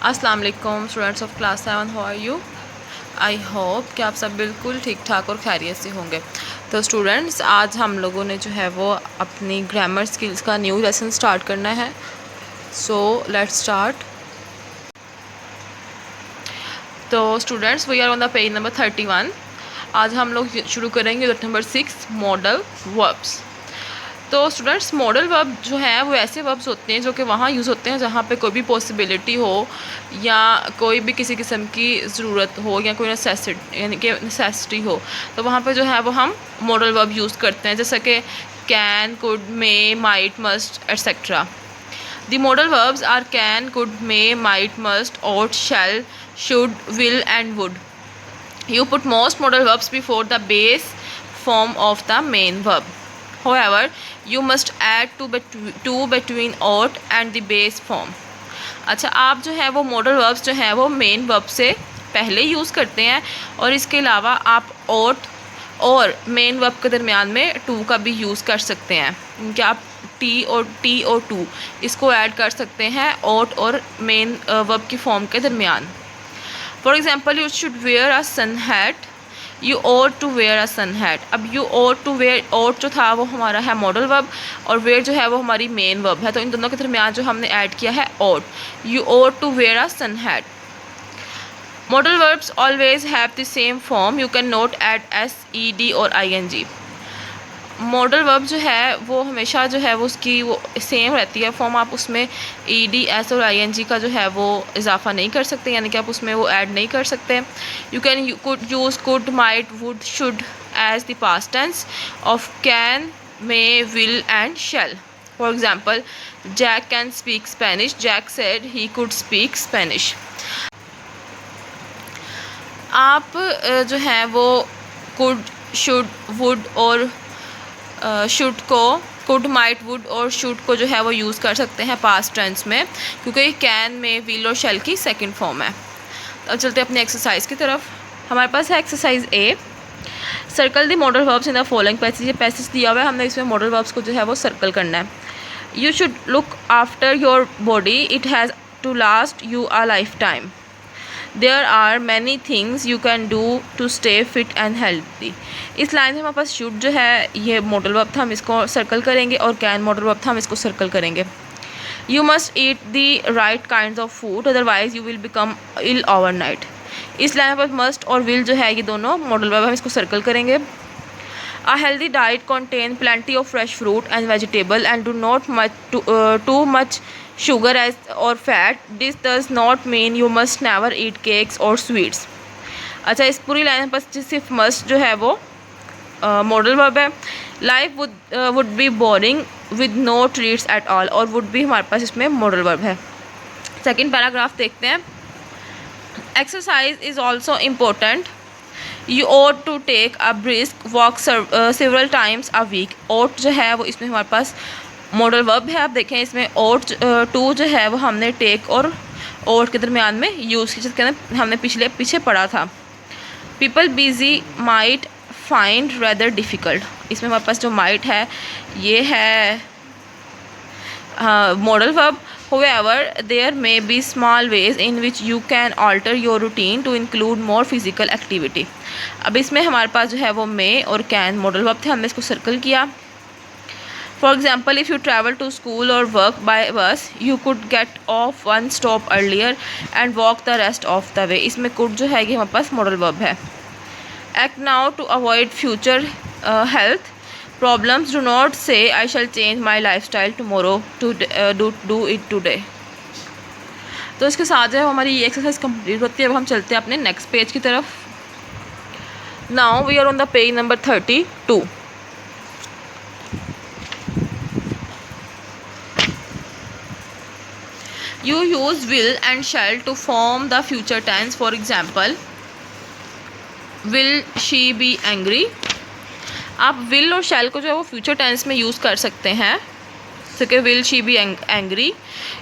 अस्सलाम वालेकुम students of class 7, how are you. I hope कि आप सब बिल्कुल ठीक ठाक और खैरियत से होंगे। तो स्टूडेंट्स, आज हम लोगों ने जो है वो अपनी ग्रामर स्किल्स का न्यू लेसन स्टार्ट करना है। So let's start. तो students, we are on the page number 31। आज हम लोग शुरू करेंगे यूनिट नंबर 6, मॉडल वर्ब्स। तो स्टूडेंट्स, मॉडल वर्ब जो है वो ऐसे वर्ब्स होते हैं जो कि वहाँ यूज़ होते हैं जहाँ पे कोई भी पॉसिबिलिटी हो या कोई भी किसी किस्म की ज़रूरत हो या कोई नेसेसिटी हो, तो वहाँ पे जो है वो हम मॉडल वर्ब यूज़ करते हैं, जैसे कि can, could, may, might, must etcetera. The modal verbs are can, could, may, might, must, ought, shall, should, will and would. You put most modal verbs before the base form of the main verb. However, you must add to between ought and the base form. अच्छा, आप जो है वो modal verbs जो है वो main verb से पहले यूज़ करते हैं, और इसके अलावा आप ought और मेन वर्ब के दरमियान में टू का भी यूज़ कर सकते हैं। क्या आप टी और टू इसको ऐड कर सकते हैं ought और मेन वर्ब की फॉर्म के दरमियान। For example, you should wear a sun hat, you ought to wear a sun hat. अब you ought to wear, ought जो था वो हमारा है मॉडल वर्ब और वेयर जो है वो हमारी मेन वर्ब है, तो इन दोनों के दरमियान जो हमने ऐड किया है ought। You ought to wear a sun hat. Modal verbs always have the same form, you can not add S, E, D और I N G. Modal verb जो है वो हमेशा जो है वो उसकी वो सेम रहती है फॉर्म, आप उसमें ई, डी, एस और आई एन जी का जो है वो इजाफा नहीं कर सकते, यानी कि आप उसमें वो ऐड नहीं कर सकते। You can could use could, might, would, should as the past tense of can, may, will and shall. For example, Jack can speak Spanish, Jack said he could speak Spanish. आप जो है वो could, should, would और should को, could, might, would और should को जो है वो यूज़ कर सकते हैं पास्ट टेंस में, क्योंकि कैन में विल और शेल की सेकंड फॉर्म है। अब चलते हैं अपनी एक्सरसाइज की तरफ। हमारे पास है exercise A. Circle the modal verbs in the following passage. ये पैसेज दिया हुआ है, हमने इसमें मॉडल वर्ब्स को जो है वो सर्कल करना है। You should look after your body, it has to last you a lifetime. There are many things you can do to stay fit and healthy. इस लाइन में हमारे पास शुड जो है ये मॉडल वर्ब था, हम इसको सर्कल करेंगे, और कैन मॉडल वर्ब था, हम इसको सर्कल करेंगे। You must eat the right kind of food, otherwise you will become ill overnight. इस लाइन में मस्ट और विल जो है ये दोनों मॉडल वर्ब, हम इसको सर्कल करेंगे। A healthy diet contains plenty of fresh fruit and vegetable and do not too much sugar as or fat. This does not mean you must never eat cakes or sweets. अच्छा, इस पूरी line पर सिर्फ must जो है वो modal verb है। Life would be boring with no treats at all, और वुड भी हमारे पास इसमें मॉडल वर्ब है। सेकेंड पैराग्राफ देखते हैं। Exercise is also important, you ought to take a brisk walk several times a week. ought जो है वो इसमें हमारे पास मॉडल वर्ब है। आप देखें इसमें ought टू जो है वो हमने टेक और ought के दरमियान में यूज़ की, जिसके अंदर हमने पीछे पढ़ा था। People busy might find rather difficult. इसमें हमारे पास जो माइट है ये है modal verb. However, there may be small ways in which you can alter your routine to include more physical activity. अब इसमें हमारे पास जो है वो may और can मॉडल वर्ब थे, हमने इसको सर्कल किया। For example, if you travel to school or work by bus, you could get off one stop earlier and walk the rest of the way. इसमें could जो है ये हमारे पास मॉडल वर्ब है। Act now to avoid future health problems. Do not say I shall change my lifestyle tomorrow to do it today. तो इसके साथ जो है हमारी ये एक्सरसाइज कंप्लीट होती है। अब हम चलते हैं अपने नेक्स्ट पेज की तरफ। Now we are on the page number 32। You use will and shall to form the future tense. For example, will she be angry? आप विल और शैल को जो है वो फ्यूचर टेंस में यूज़ कर सकते हैं, जैसे कि will she be angry.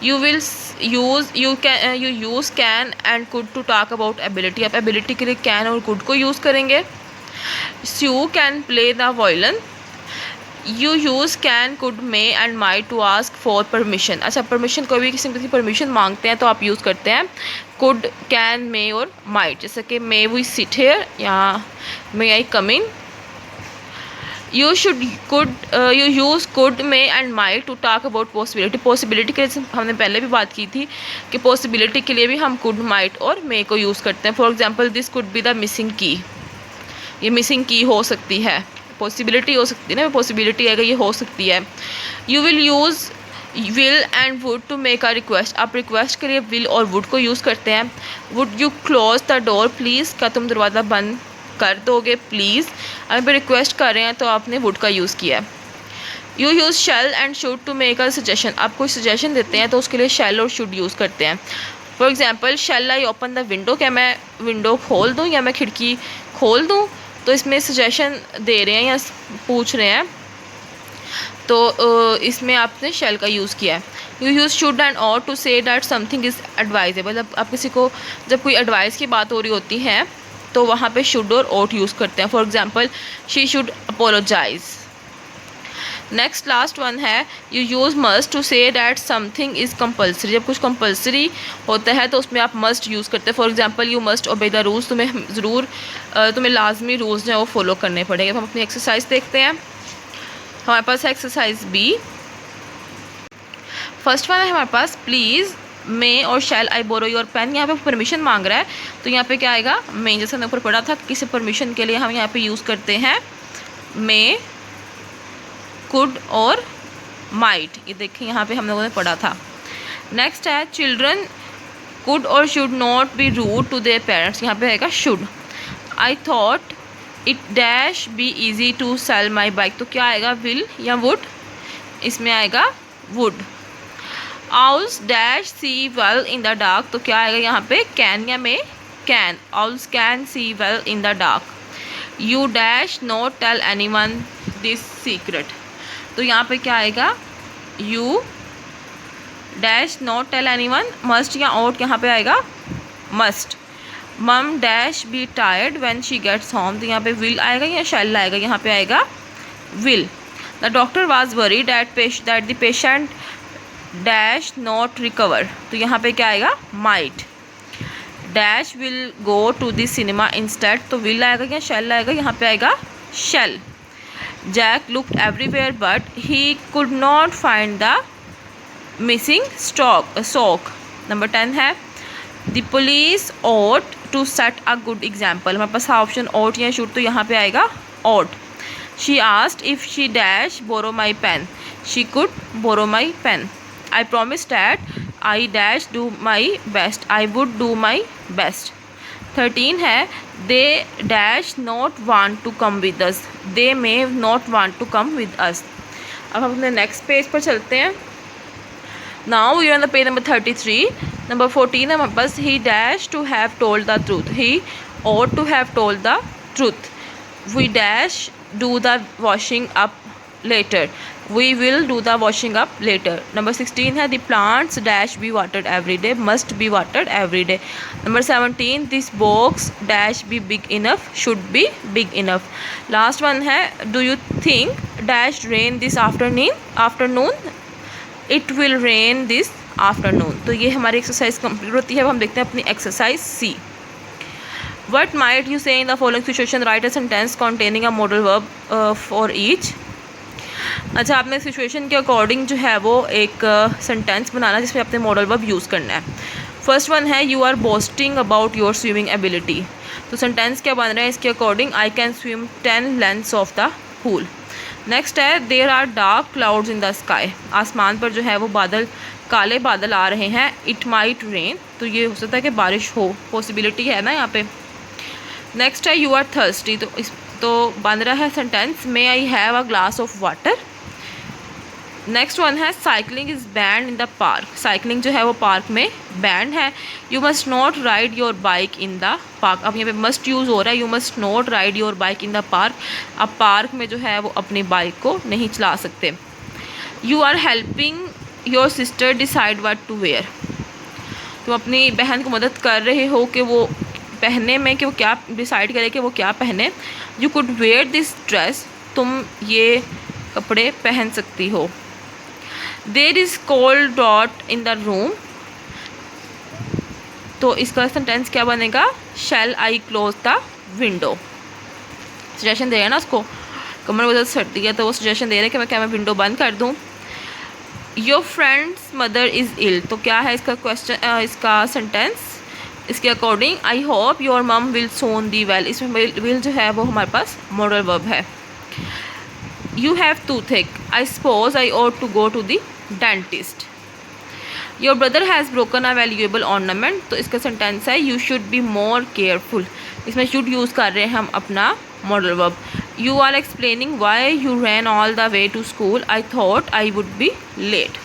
You will you use can and could to talk about ability. आप एबिलिटी के लिए कैन और कुड को यूज़ करेंगे। Sue can play the violin. You use can, could, may and might to ask for permission. अच्छा, permission कोई भी किसी की परमिशन मांगते हैं तो आप यूज़ करते हैं कुड, कैन, मे और माइट। जैसे कि मे वी सिट हेयर या may I come in. You should could, you use could, may and might to talk about possibility. Possibility के लिए हमने पहले भी बात की थी कि पॉसिबिलिटी के लिए भी हम कुड, माइट और मे को यूज़ करते हैं। For example, this could be the missing की, ये मिसिंग की हो सकती है। पॉसिबिलिटी हो सकती है ना, पॉसिबिलिटी है कि ये हो सकती है। You will use will and would to make a request. आप रिक्वेस्ट के लिए विल और वुड को यूज़ करते हैं। Would you close the door please, क्या तुम दरवाज़ा बंद कर दोगे प्लीज़। अगर रिक्वेस्ट कर रहे हैं तो आपने वुड का यूज़ किया है। You use shall and should to make a suggestion. आप कोई सजेशन देते हैं तो उसके लिए शैल और शुड यूज़ करते हैं। For example, shall I open the window, क्या मैं विंडो खोल दूँ या मैं खिड़की खोल दूँ। तो इसमें सजेशन दे रहे हैं या पूछ रहे हैं, तो इसमें आपने शैल का यूज़ किया है। You use should and ought to say that something is advisable. आप किसी को जब कोई एडवाइस की बात हो रही होती है तो वहाँ पे शुड और ओट यूज़ करते हैं। For example, she should apologise. Next last one है, you use must to say that something is compulsory. जब कुछ कंपल्सरी होता है तो उसमें आप मस्ट यूज़ करते हैं। For example, you must obey the rules. तुम्हें लाजमी रूल्स जो है वो फॉलो करने पड़ेंगे। अब हम अपनी एक्सरसाइज देखते हैं। हमारे पास है एक्सरसाइज बी। फर्स्ट वन है हमारे पास, प्लीज़ मे और शैल आई बोरो योर पेन। यहाँ पे परमिशन मांग रहा है तो यहाँ पे क्या आएगा, मे। जैसे हमने ऊपर पढ़ा था, किसी परमिशन के लिए हम यहाँ पे यूज़ करते हैं मे, कुड और माइट। ये देखिए यहाँ पे हम लोगों ने पढ़ा था। नेक्स्ट है, चिल्ड्रन कुड और should not be rude to their parents. यहाँ पे आएगा should. I thought it dash be easy to sell my bike. तो क्या आएगा, विल या वुड। इसमें आएगा would. Owls dash see well in the dark. तो क्या आएगा यहाँ पे, कैन या may, can. Owls can see well in the dark. You dash not tell anyone this secret. तो यहाँ पे क्या आएगा, you dash not tell anyone. Must या आउट यहाँ पे आएगा must. Mum dash be tired when she gets home. तो यहाँ पे विल आएगा या शैल आएगा, यहाँ पे आएगा will. The doctor was worried that the patient dash not recover. तो यहाँ पे क्या आएगा, might. Dash will go to the cinema instead. तो विल आएगा या शैल आएगा, यहाँ पे आएगा shall. Jack looked everywhere but he could not find the missing sock। Number 10 है, the police ought to set a good example. हमारे पास ऑप्शन ought या should, तो यहाँ पे आएगा ought। She asked if she dash borrow my pen. She could borrow my pen. I promise that I dash do my best. I would do my best. 13 है, they dash not want to come with us. They may not want to come with us. अब हम अपने next page पर चलते हैं। Now we are on the page number 33। Number 14 है हमारे पास, he dash to have told the truth. He ought to have told the truth. We dash do the washing up later. We will do the washing up later. Number 16 है, the plants dash be watered every day. Must be watered every day. Number 17, this box dash be big enough. Should be big enough. Last one है, do you think dash rain this afternoon. It will rain this afternoon. तो ये हमारी exercise complete होती है। अब हम देखते हैं अपनी exercise C. What might you say in the following situation, write a sentence containing a modal verb for each. अच्छा, आपने सिचुएशन के अकॉर्डिंग जो है वो एक सेंटेंस बनाना जिसमें अपने मॉडल वर्ब यूज़ करना है। फर्स्ट वन है, you are boasting about your swimming ability. तो सेंटेंस क्या बन रहा है इसके according, I can swim 10 lengths of the pool. Next है, there are dark clouds in the sky. आसमान पर जो है वो बादल, काले बादल आ रहे हैं। It might rain. तो ये हो सकता है कि बारिश हो, पॉसिबिलिटी है ना यहाँ पे। नेक्स्ट है, यू आर थर्स्टी। तो बन रहा है sentence, may I have a glass of water. Next one है, cycling is banned in the park. Cycling जो है वो पार्क में बैंड है। You must not ride your bike in the park. अब यहाँ पे मस्ट यूज़ हो रहा है, you must not ride your bike in the park. अब पार्क में जो है वो अपनी बाइक को नहीं चला सकते। You are helping your sister decide what to wear. तुम अपनी बहन को मदद कर रहे हो कि वो पहनने में, कि वो क्या डिसाइड करे कि वो क्या पहने। You could wear this dress. तुम ये कपड़े पहन सकती हो। There is cold dot in the room, तो इसका सेंटेंस क्या बनेगा, shall I close the window. Suggestion दे रहे हैं ना उसको, कमर में ज़्यादा सर्दी है तो वो सजेशन दे रहे हैं कि मैं क्या मैं विंडो बंद कर दूँ। Your friend's mother is ill, तो क्या है इसका क्वेश्चन, इसका सेंटेंस इसके according, I hope your mum will soon the well, इसमें विल जो है वो हमारे पास मॉडल वर्ब है। You have toothache, I suppose I ought to go to the dentist. Your brother has broken a valuable ornament, तो इसका sentence है you should be more careful, इसमें शुड यूज़ कर रहे हैं हम अपना modal verb. You are explaining why you ran all the way to school, I thought I would be late.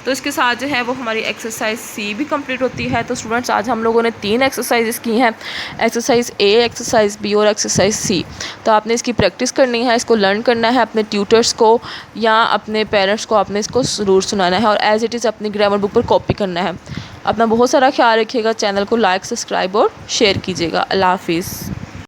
तो इसके साथ जो है वो हमारी एक्सरसाइज सी भी कंप्लीट होती है। तो स्टूडेंट्स आज हम लोगों ने 3 एक्सरसाइजेस की हैं, एक्सरसाइज ए, एक्सरसाइज बी और एक्सरसाइज सी। तो आपने इसकी प्रैक्टिस करनी है, इसको लर्न करना है, अपने ट्यूटर्स को या अपने पेरेंट्स को आपने इसको ज़रूर सुनाना है और एज़ इट इज़ अपनी ग्रामर बुक पर कॉपी करना है। अपना बहुत सारा ख्याल रखिएगा, चैनल को लाइक, सब्सक्राइब और शेयर कीजिएगा। अल्लाह हाफिज़।